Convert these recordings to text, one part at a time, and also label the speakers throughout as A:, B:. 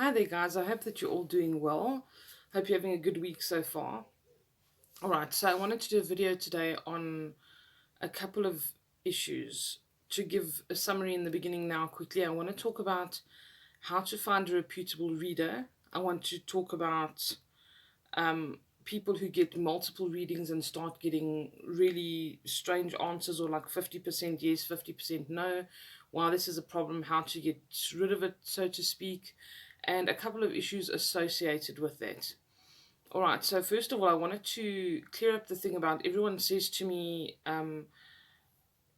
A: Hi there, guys. I hope that you're all doing well. Hope you're having a good week so far. All right, so I wanted to do a video today on a couple of issues. To give a summary in the beginning now, quickly, I want to talk about how to find a reputable reader. I want to talk about people who get multiple readings and start getting really strange answers, or like 50% yes, 50% no. Why this is a problem, how to get rid of it, so to speak, and a couple of issues associated with that. All right, so first of all, I wanted to clear up the thing about everyone says to me,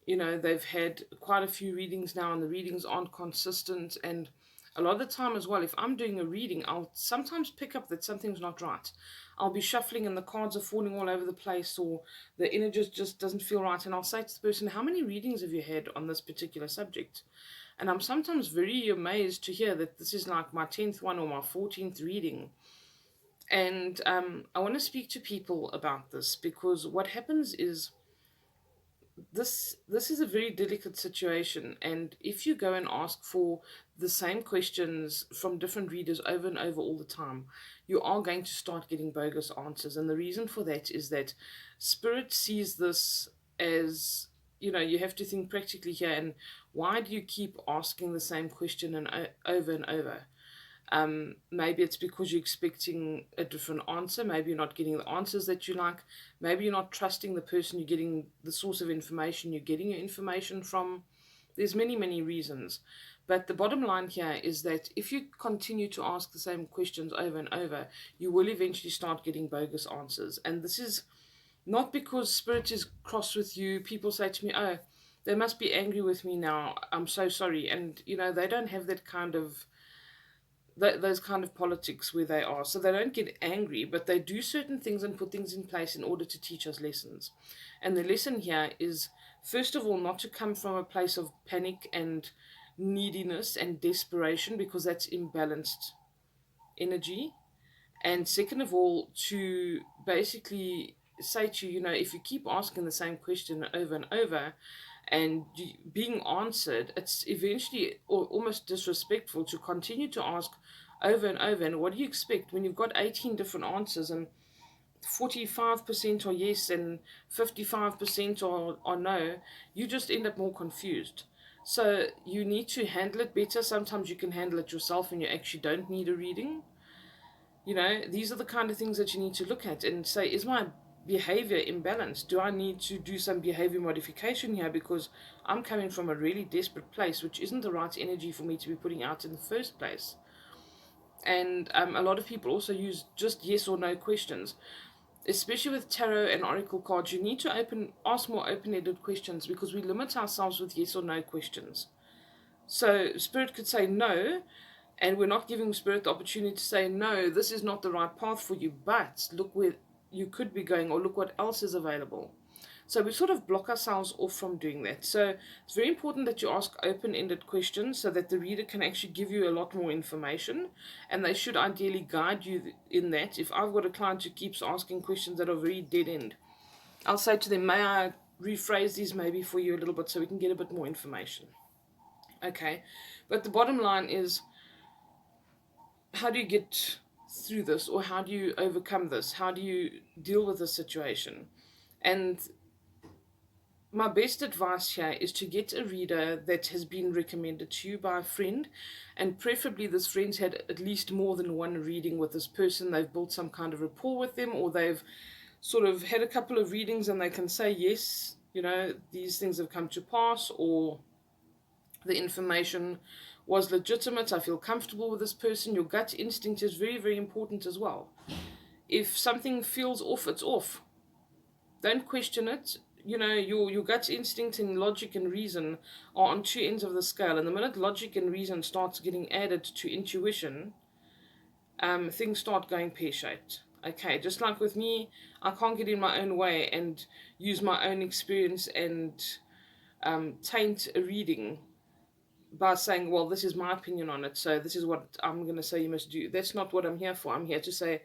A: they've had quite a few readings now and the readings aren't consistent. And a lot of the time as well, if I'm doing a reading, I'll sometimes pick up that something's not right. I'll be shuffling and the cards are falling all over the place, or the energy just doesn't feel right. And I'll say to the person, how many readings have you had on this particular subject? And I'm sometimes very amazed to hear that this is like my 10th one or my 14th reading. And I want to speak to people about this, because what happens is this is a very delicate situation, and if you go and ask for the same questions from different readers over and over all the time, you are going to start getting bogus answers. And the reason for that is that spirit sees this as, you have to think practically here. And why do you keep asking the same question and over and over? Maybe it's because you're expecting a different answer. Maybe you're not getting the answers that you like. Maybe you're not trusting the person you're getting the source of information you're getting your information from. There's many, many reasons. But the bottom line here is that if you continue to ask the same questions over and over, you will eventually start getting bogus answers. And this is not because spirit is cross with you. People say to me, oh, they must be angry with me now. I'm so sorry. And, they don't have that kind of those kind of politics where they are. So they don't get angry, but they do certain things and put things in place in order to teach us lessons. And the lesson here is, first of all, not to come from a place of panic and neediness and desperation, because that's imbalanced energy. And second of all, to basically say to you, if you keep asking the same question over and over and being answered, it's eventually almost disrespectful to continue to ask over and over. And what do you expect when you've got 18 different answers and 45% are yes and 55% are no? You just end up more confused. So you need to handle it better. Sometimes you can handle it yourself and you actually don't need a reading. These are the kind of things that you need to look at and say, is my behavior imbalanced? Do I need to do some behavior modification here, because I'm coming from a really desperate place, which isn't the right energy for me to be putting out in the first place? And a lot of people also use just yes or no questions, especially with tarot and oracle cards. You need to ask more open-ended questions, because we limit ourselves with yes or no questions. So spirit could say no, and we're not giving spirit the opportunity to say, no, this is not the right path for you, but look where you could be going, or look what else is available. So we sort of block ourselves off from doing that. So it's very important that you ask open-ended questions, so that the reader can actually give you a lot more information, and they should ideally guide you in that. If I've got a client who keeps asking questions that are very dead-end, I'll say to them, may I rephrase these maybe for you a little bit so we can get a bit more information? Okay, but the bottom line is, how do you get through this, or how do you overcome this? How do you deal with the situation? And my best advice here is to get a reader that has been recommended to you by a friend, and preferably this friend's had at least more than one reading with this person. They've built some kind of rapport with them, or they've sort of had a couple of readings and they can say, yes, these things have come to pass, or the information was legitimate. I feel comfortable with this person. Your gut instinct is very, very important as well. If something feels off, it's off. Don't question it. Your gut instinct and logic and reason are on two ends of the scale. And the minute logic and reason starts getting added to intuition, things start going pear-shaped. Okay, just like with me, I can't get in my own way and use my own experience and taint a reading by saying, well, this is my opinion on it, so this is what I'm going to say you must do. That's not what I'm here for. I'm here to say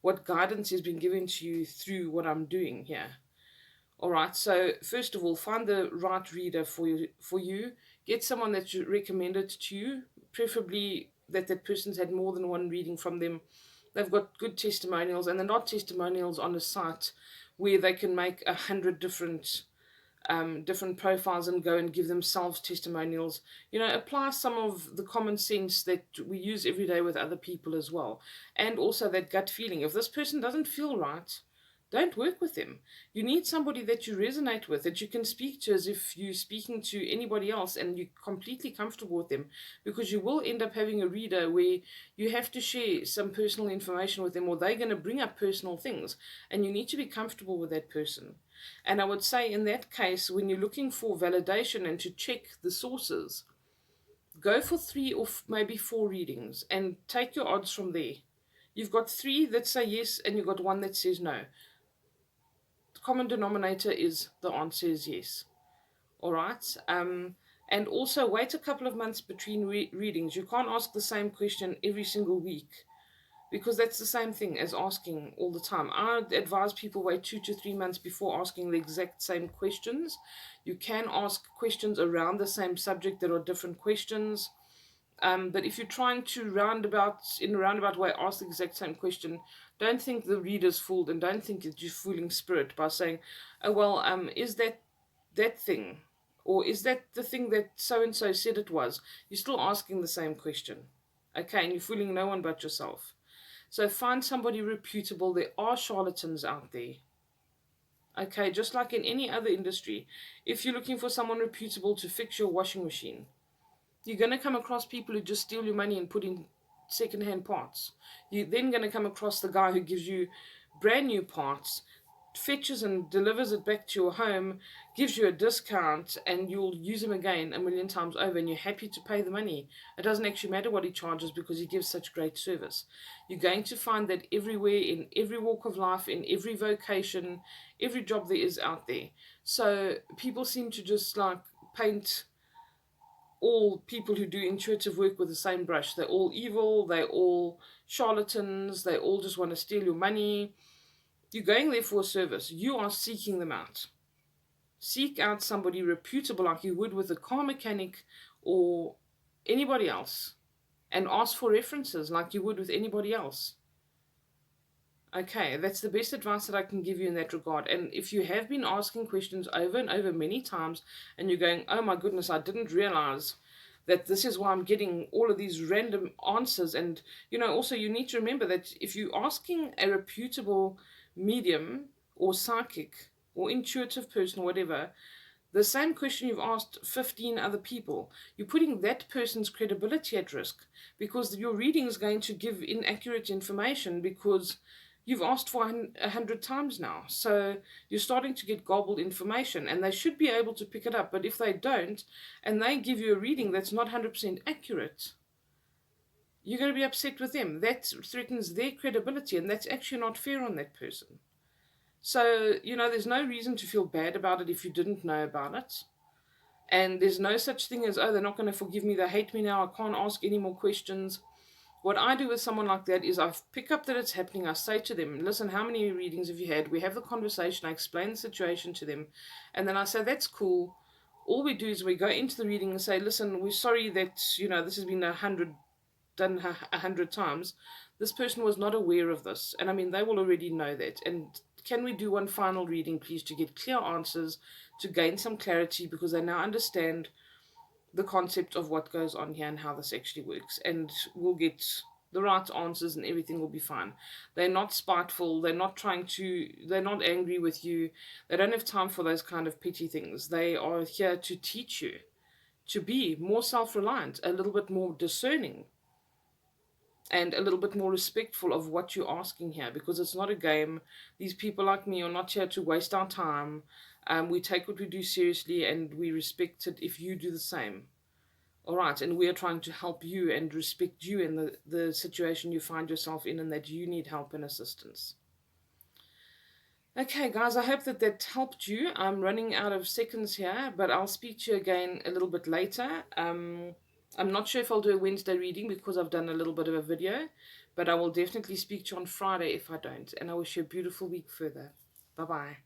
A: what guidance has been given to you through what I'm doing here. All right, so first of all, find the right reader for you. Get someone that's recommended to you, preferably that that person's had more than one reading from them. They've got good testimonials, and they're not testimonials on a site where they can make 100 different profiles and go and give themselves testimonials. Apply some of the common sense that we use every day with other people as well. And also that gut feeling. If this person doesn't feel right, don't work with them. You need somebody that you resonate with, that you can speak to as if you're speaking to anybody else and you're completely comfortable with them, because you will end up having a reader where you have to share some personal information with them, or they're going to bring up personal things, and you need to be comfortable with that person. And I would say in that case, when you're looking for validation and to check the sources, go for 3 or maybe 4 readings and take your odds from there. You've got 3 that say yes, and you've got 1 that says no. The common denominator is the answer is yes. All right. And also wait a couple of months between readings. You can't ask the same question every single week, because that's the same thing as asking all the time. I advise people wait 2 to 3 months before asking the exact same questions. You can ask questions around the same subject that are different questions. But if you're trying to in a roundabout way ask the exact same question, don't think the reader's fooled, and don't think that you're fooling spirit by saying, "Oh well, is that thing, or is that the thing that so and so said it was?" You're still asking the same question, okay? And you're fooling no one but yourself. So find somebody reputable. There are charlatans out there. Okay, just like in any other industry, if you're looking for someone reputable to fix your washing machine, you're going to come across people who just steal your money and put in second-hand parts. You're then going to come across the guy who gives you brand new parts, fetches and delivers it back to your home, gives you a discount, and you'll use him again 1,000,000 times over, and you're happy to pay the money. It doesn't actually matter what he charges, because he gives such great service. You're going to find that everywhere, in every walk of life, in every vocation, every job there is out there. So people seem to just like paint all people who do intuitive work with the same brush. They're all evil, they're all charlatans, they all just want to steal your money. You're going there for a service. You are seeking them out. Seek out somebody reputable like you would with a car mechanic or anybody else, and ask for references like you would with anybody else. Okay, that's the best advice that I can give you in that regard. And if you have been asking questions over and over many times, and you're going, "Oh my goodness, I didn't realize that this is why I'm getting all of these random answers." And also you need to remember that if you're asking a reputable medium or psychic or intuitive person or whatever the same question you've asked 15 other people, you're putting that person's credibility at risk, because your reading is going to give inaccurate information, because you've asked for 100 times now. So you're starting to get garbled information, and they should be able to pick it up. But if they don't, and they give you a reading that's not 100% accurate, you're going to be upset with them. That threatens their credibility, and that's actually not fair on that person. So, there's no reason to feel bad about it if you didn't know about it. And there's no such thing as, "Oh, they're not going to forgive me, they hate me now, I can't ask any more questions." What I do with someone like that is I pick up that it's happening. I say to them, "Listen, how many readings have you had?" We have the conversation. I explain the situation to them. And then I say, "That's cool. All we do is we go into the reading and say, 'Listen, we're sorry that, this has been done 100 times. This person was not aware of this.'" And I mean, they will already know that. "And can we do one final reading, please, to get clear answers, to gain some clarity, because they now understand the concept of what goes on here and how this actually works, and we'll get the right answers and everything will be fine." They're not spiteful, they're not angry with you, they don't have time for those kind of petty things. They are here to teach you to be more self-reliant, a little bit more discerning, and a little bit more respectful of what you're asking here, because it's not a game. These people like me are not here to waste our time. We take what we do seriously, and we respect it if you do the same. All right, and we are trying to help you and respect you in the situation you find yourself in, and that you need help and assistance. Okay, guys, I hope that helped you. I'm running out of seconds here, but I'll speak to you again a little bit later. I'm not sure if I'll do a Wednesday reading because I've done a little bit of a video, but I will definitely speak to you on Friday if I don't. And I wish you a beautiful week further. Bye-bye.